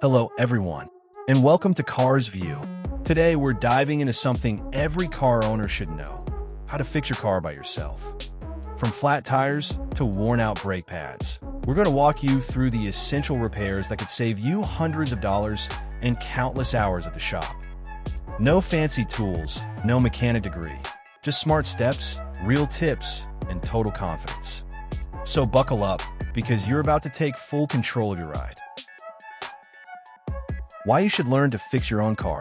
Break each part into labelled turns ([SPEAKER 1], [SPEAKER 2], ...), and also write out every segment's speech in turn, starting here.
[SPEAKER 1] Hello everyone, and welcome to Cars View. Today we're diving into something every car owner should know: how to fix your car by yourself. From flat tires to worn-out brake pads, we're going to walk you through the essential repairs that could save you hundreds of dollars and countless hours at the shop. No fancy tools, no mechanic degree, just smart steps, real tips, and total confidence. So buckle up, because you're about to take full control of your ride. Why you should learn to fix your own car.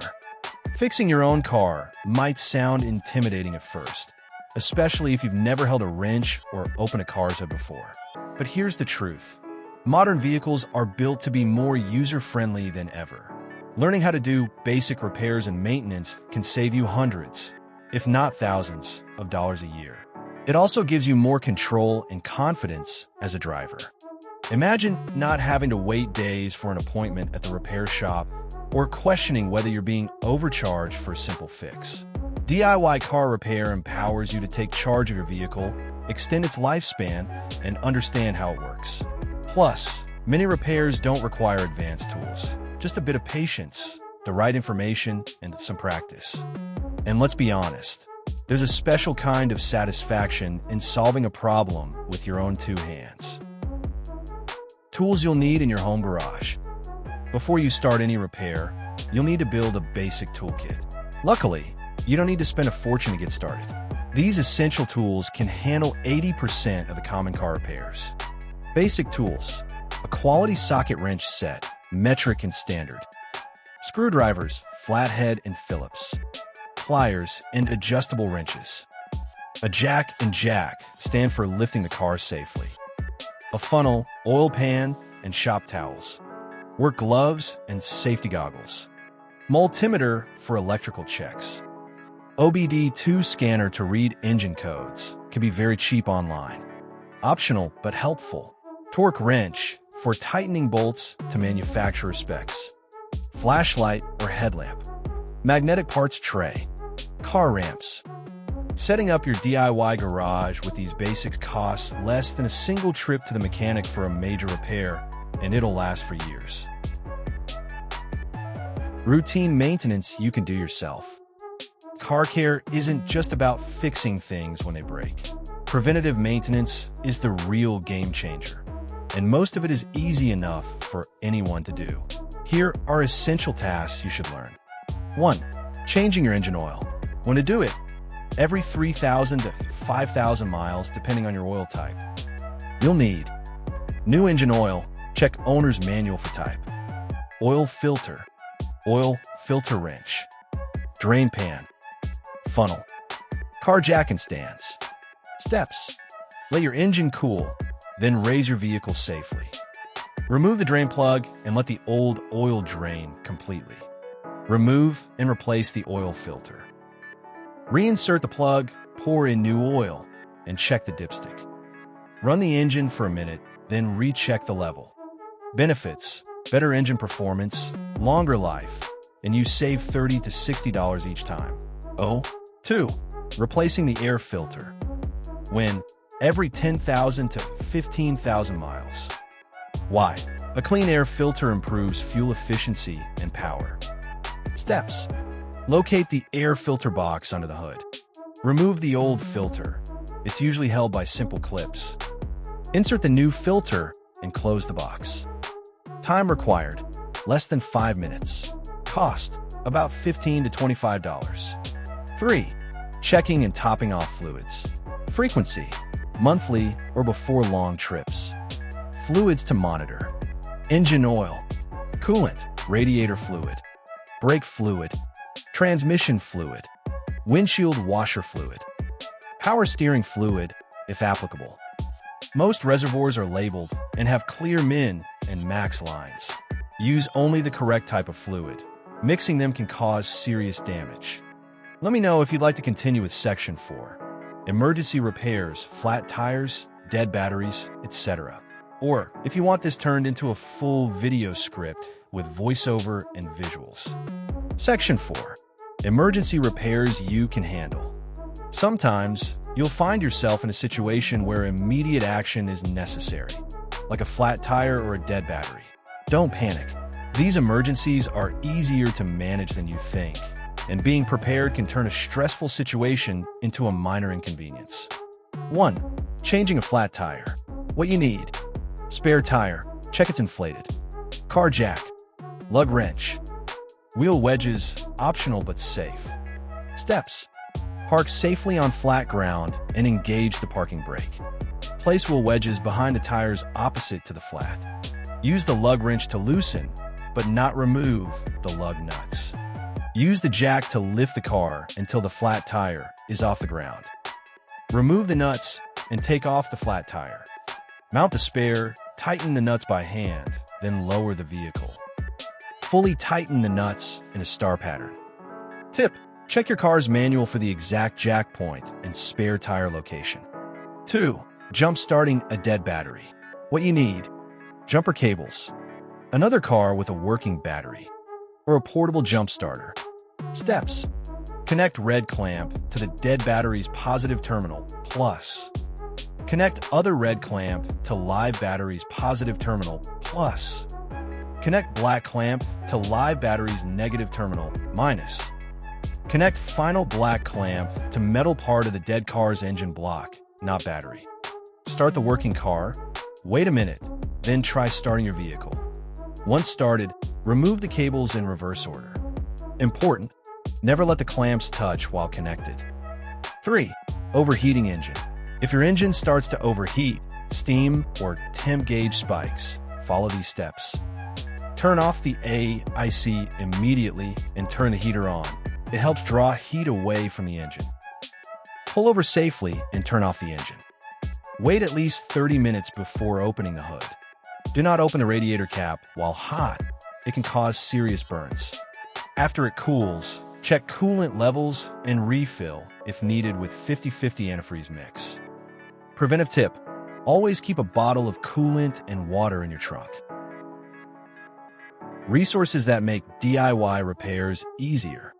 [SPEAKER 1] Fixing your own car might sound intimidating at first, especially if you've never held a wrench or opened a car's hood before. But here's the truth. Modern vehicles are built to be more user-friendly than ever. Learning how to do basic repairs and maintenance can save you hundreds, if not thousands, of dollars a year. It also gives you more control and confidence as a driver. Imagine not having to wait days for an appointment at the repair shop or questioning whether you're being overcharged for a simple fix. DIY car repair empowers you to take charge of your vehicle, extend its lifespan, and understand how it works. Plus, many repairs don't require advanced tools, just a bit of patience, the right information, and some practice. And let's be honest, there's a special kind of satisfaction in solving a problem with your own two hands. Tools you'll need in your home garage. Before you start any repair, you'll need to build a basic toolkit. Luckily, you don't need to spend a fortune to get started. These essential tools can handle 80% of the common car repairs. Basic tools: a quality socket wrench set, metric and standard. Screwdrivers, flathead and Phillips. Pliers and adjustable wrenches. A jack and jack stand for lifting the car safely. A funnel, oil pan, and shop towels. Work gloves and safety goggles. Multimeter for electrical checks. OBD2 scanner to read engine codes. Can be very cheap online. Optional but helpful. Torque wrench for tightening bolts to manufacturer specs. Flashlight or headlamp. Magnetic parts tray. Car ramps. Setting up your DIY garage with these basics costs less than a single trip to the mechanic for a major repair, and it'll last for years. Routine maintenance you can do yourself. Car care isn't just about fixing things when they break. Preventative maintenance is the real game changer, and most of it is easy enough for anyone to do. Here are essential tasks you should learn. 1. Changing your engine oil. When to do it: every 3,000 to 5,000 miles, depending on your oil type. You'll need new engine oil. Check owner's manual for type. Oil filter. Oil filter wrench. Drain pan. Funnel. Car jack and stands. Steps: let your engine cool, then raise your vehicle safely. Remove the drain plug and let the old oil drain completely. Remove and replace the oil filter. Reinsert the plug, pour in new oil, and check the dipstick. Run the engine for a minute, then recheck the level. Benefits: better engine performance, longer life, and you save $30 to $60 each time. 2. Replacing the air filter. When? Every 10,000 to 15,000 miles. Why? A clean air filter improves fuel efficiency and power. Steps: locate the air filter box under the hood. Remove the old filter. It's usually held by simple clips. Insert the new filter and close the box. Time required: less than 5 minutes. Cost: about $15 to $25. 3. Checking and topping off fluids. Frequency: monthly or before long trips. Fluids to monitor: engine oil, coolant, radiator fluid, brake fluid, transmission fluid, windshield washer fluid, power steering fluid, if applicable. Most reservoirs are labeled and have clear min and max lines. Use only the correct type of fluid. Mixing them can cause serious damage. Let me know if you'd like to continue with Section 4. Emergency repairs, flat tires, dead batteries, etc. Or if you want this turned into a full video script with voiceover and visuals. Section 4. Emergency repairs you can handle. Sometimes, you'll find yourself in a situation where immediate action is necessary, like a flat tire or a dead battery. Don't panic. These emergencies are easier to manage than you think, and being prepared can turn a stressful situation into a minor inconvenience. 1. Changing a flat tire. What you need: spare tire, check it's inflated. Car jack, lug wrench. Wheel wedges, optional but safe. Steps: park safely on flat ground and engage the parking brake. Place wheel wedges behind the tires opposite to the flat. Use the lug wrench to loosen, but not remove, the lug nuts. Use the jack to lift the car until the flat tire is off the ground. Remove the nuts and take off the flat tire. Mount the spare, tighten the nuts by hand, then lower the vehicle. Fully tighten the nuts in a star pattern. Tip: check your car's manual for the exact jack point and spare tire location. 2. Jump starting a dead battery. What you need: jumper cables, another car with a working battery, or a portable jump starter. Steps: connect red clamp to the dead battery's positive terminal, plus. Connect other red clamp to live battery's positive terminal, plus. Connect black clamp to live battery's negative terminal, minus. Connect final black clamp to metal part of the dead car's engine block, not battery. Start the working car, wait a minute, then try starting your vehicle. Once started, remove the cables in reverse order. Important: never let the clamps touch while connected. 3. Overheating engine. If your engine starts to overheat, steam, or temp gauge spikes, follow these steps. Turn off the AC immediately and turn the heater on. It helps draw heat away from the engine. Pull over safely and turn off the engine. Wait at least 30 minutes before opening the hood. Do not open the radiator cap while hot. It can cause serious burns. After it cools, check coolant levels and refill if needed with 50/50 antifreeze mix. Preventive tip: always keep a bottle of coolant and water in your trunk. Resources that make DIY repairs easier.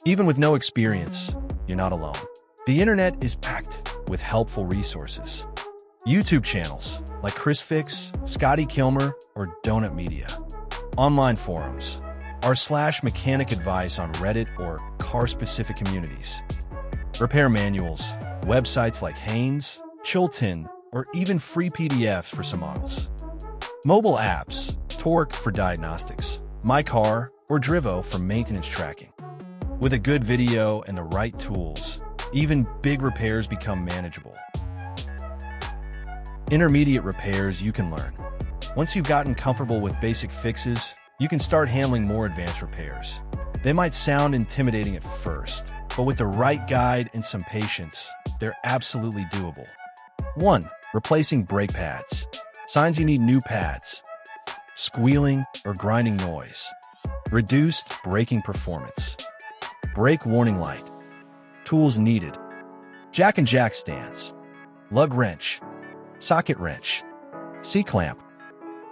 [SPEAKER 1] Even with no experience, you're not alone. The internet is packed with helpful resources. YouTube channels like Chris Fix, Scotty Kilmer, or Donut Media. Online forums, r/mechanic advice on Reddit or car-specific communities. Repair manuals, websites like Haynes, Chilton, or even free PDFs for some models. Mobile apps, Torque for diagnostics, My Car, or Drivo for maintenance tracking. With a good video and the right tools, even big repairs become manageable. Intermediate repairs you can learn. Once you've gotten comfortable with basic fixes, you can start handling more advanced repairs. They might sound intimidating at first, but with the right guide and some patience, they're absolutely doable. 1. Replacing brake pads. Signs you need new pads: squealing or grinding noise, reduced braking performance, brake warning light. Tools needed: jack and jack stands, lug wrench, socket wrench, C-clamp,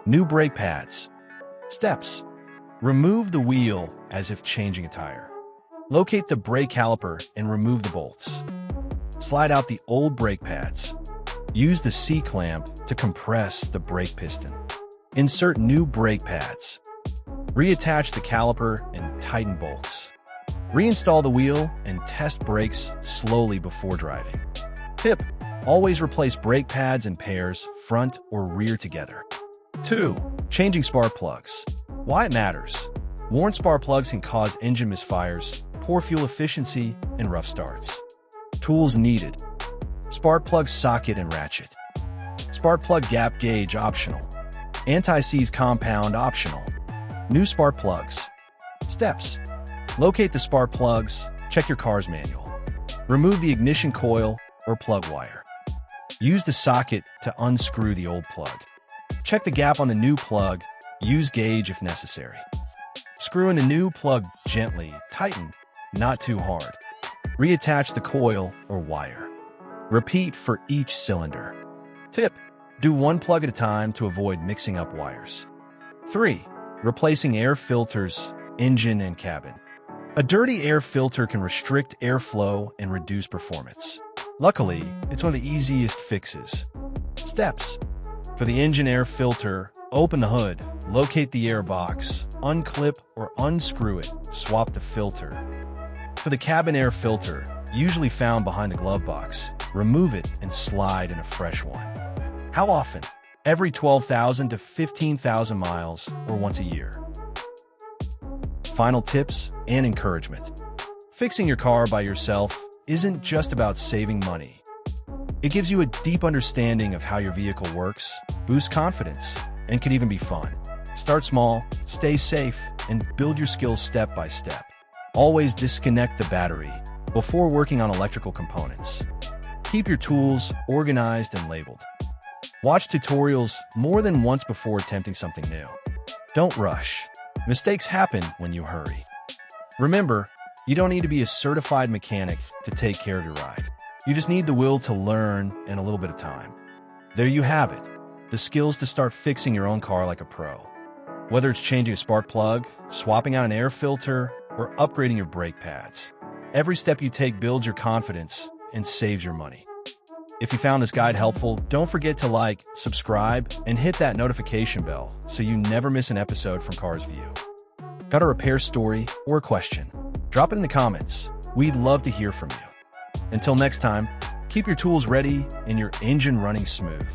[SPEAKER 1] new brake pads. Steps: remove the wheel as if changing a tire. Locate the brake caliper and remove the bolts. Slide out the old brake pads. Use the C-clamp to compress the brake piston. Insert new brake pads. Reattach the caliper and tighten bolts. Reinstall the wheel and test brakes slowly before driving. Tip: always replace brake pads in pairs, front or rear together. 2. Changing spark plugs. Why it matters: worn spark plugs can cause engine misfires, poor fuel efficiency, and rough starts. Tools needed: spark plug socket and ratchet. Spark plug gap gauge optional. Anti-seize compound optional. New spark plugs. Steps: locate the spark plugs, check your car's manual. Remove the ignition coil or plug wire. Use the socket to unscrew the old plug. Check the gap on the new plug, use gauge if necessary. Screw in the new plug gently, tighten, not too hard. Reattach the coil or wire. Repeat for each cylinder. Tip: do one plug at a time to avoid mixing up wires. 3. Replacing air filters, engine and cabin. A dirty air filter can restrict airflow and reduce performance. Luckily, it's one of the easiest fixes. Steps: for the engine air filter, open the hood, locate the air box, unclip or unscrew it, swap the filter. For the cabin air filter, usually found behind the glove box, remove it and slide in a fresh one. How often? Every 12,000 to 15,000 miles or once a year. Final tips and encouragement. Fixing your car by yourself isn't just about saving money. It gives you a deep understanding of how your vehicle works, boosts confidence, and can even be fun. Start small, stay safe, and build your skills step by step. Always disconnect the battery before working on electrical components. Keep your tools organized and labeled. Watch tutorials more than once before attempting something new. Don't rush. Mistakes happen when you hurry. Remember, you don't need to be a certified mechanic to take care of your ride. You just need the will to learn and a little bit of time. There you have it, the skills to start fixing your own car like a pro. Whether it's changing a spark plug, swapping out an air filter, or upgrading your brake pads, every step you take builds your confidence and saves your money. If you found this guide helpful, don't forget to like, subscribe, and hit that notification bell so you never miss an episode from Cars View. Got a repair story or a question? Drop it in the comments. We'd love to hear from you. Until next time, keep your tools ready and your engine running smooth.